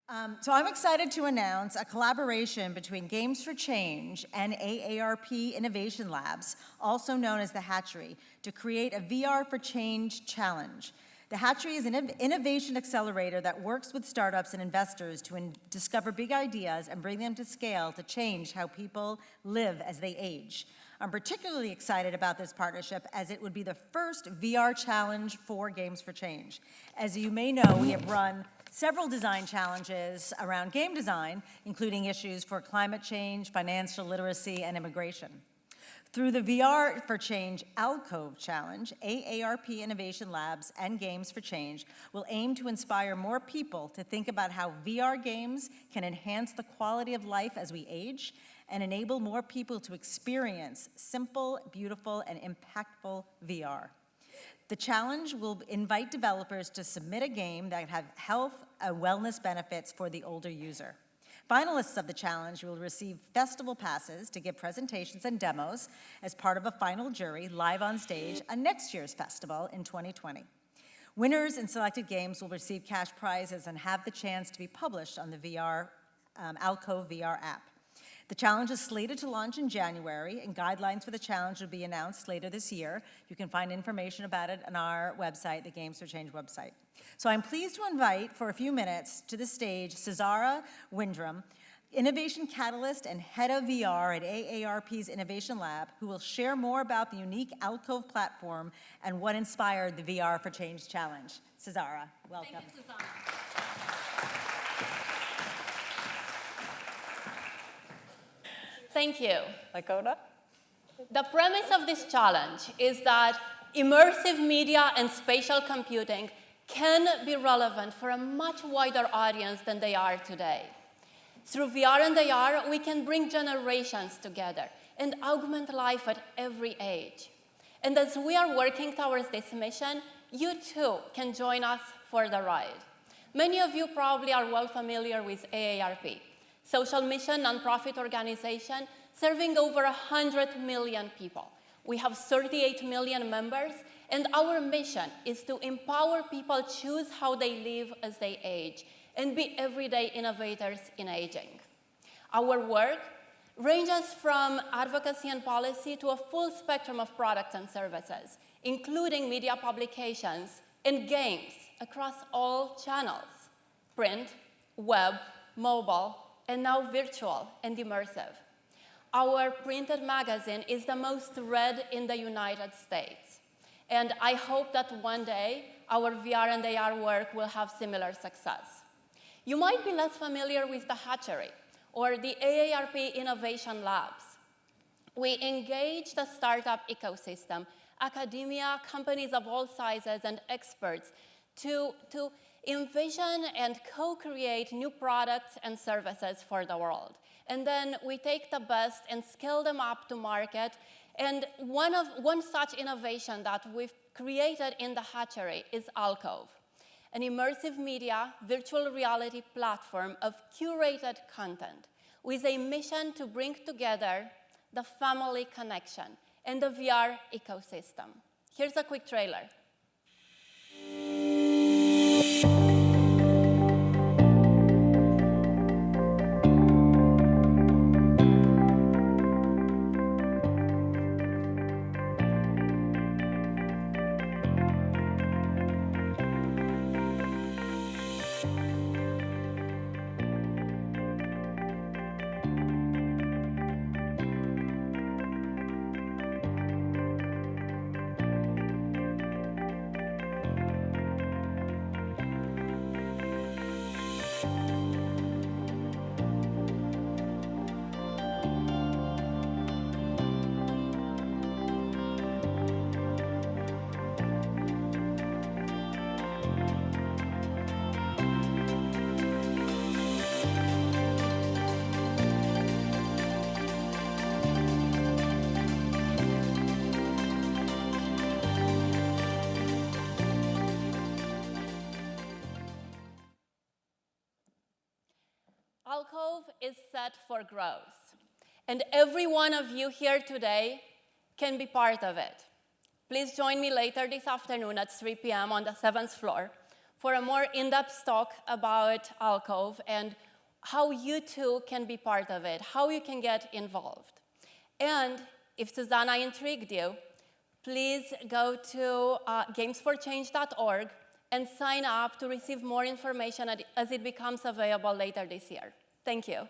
So I'm excited to announce a collaboration between Games for Change and AARP Innovation Labs, also known as the Hatchery, to create a VR for Change challenge. The Hatchery is an innovation accelerator that works with startups and investors to discover big ideas and bring them to scale to change how people live as they age. I'm particularly excited about this partnership as it would be the first VR challenge for Games for Change. As you may know, we have run several design challenges around game design, including issues for climate change, financial literacy, and immigration. Through the VR for Change Alcove Challenge, AARP Innovation Labs and Games for Change will aim to inspire more people to think about how VR games can enhance the quality of life as we age and enable more people to experience simple, beautiful, and impactful VR. The challenge will invite developers to submit a game that have health and wellness benefits for the older user. Finalists of the challenge will receive festival passes to give presentations and demos as part of a final jury live on stage at next year's festival in 2020. Winners in selected games will receive cash prizes and have the chance to be published on the Alcove VR app. The challenge is slated to launch in January, and guidelines for the challenge will be announced later this year. You can find information about it on our website, the Games for Change website. So I'm pleased to invite for a few minutes to the stage Cesara Windrum, Innovation Catalyst and Head of VR at AARP's Innovation Lab, who will share more about the unique Alcove platform and what inspired the VR for Change challenge. Cesara, welcome. Thank you, Susanna. Thank you. Lakota? The premise of this challenge is that immersive media and spatial computing can be relevant for a much wider audience than they are today. Through VR and AR, we can bring generations together and augment life at every age. And as we are working towards this mission, you too can join us for the ride. Many of you probably are well familiar with AARP, social mission nonprofit organization serving over 100 million people. We have 38 million members, and our mission is to empower people choose how they live as they age and be everyday innovators in aging. Our work ranges from advocacy and policy to a full spectrum of products and services, including media publications and games across all channels: print, web, mobile, and now virtual and immersive. Our printed magazine is the most read in the United States. And I hope that one day our VR and AR work will have similar success. You might be less familiar with the Hatchery or the AARP Innovation Labs. We engage the startup ecosystem, academia, companies of all sizes, and experts to envision and co-create new products and services for the world. And then we take the best and scale them up to market. And one such innovation that we've created in the Hatchery is Alcove, an immersive media virtual reality platform of curated content with a mission to bring together the family connection and the VR ecosystem. Here's a quick trailer. Alcove is set for growth, and every one of you here today can be part of it. Please join me later this afternoon at 3 p.m. on the 7th floor for a more in-depth talk about Alcove and how you too can be part of it, how you can get involved. And if Susanna intrigued you, please go to gamesforchange.org and sign up to receive more information as it becomes available later this year. Thank you.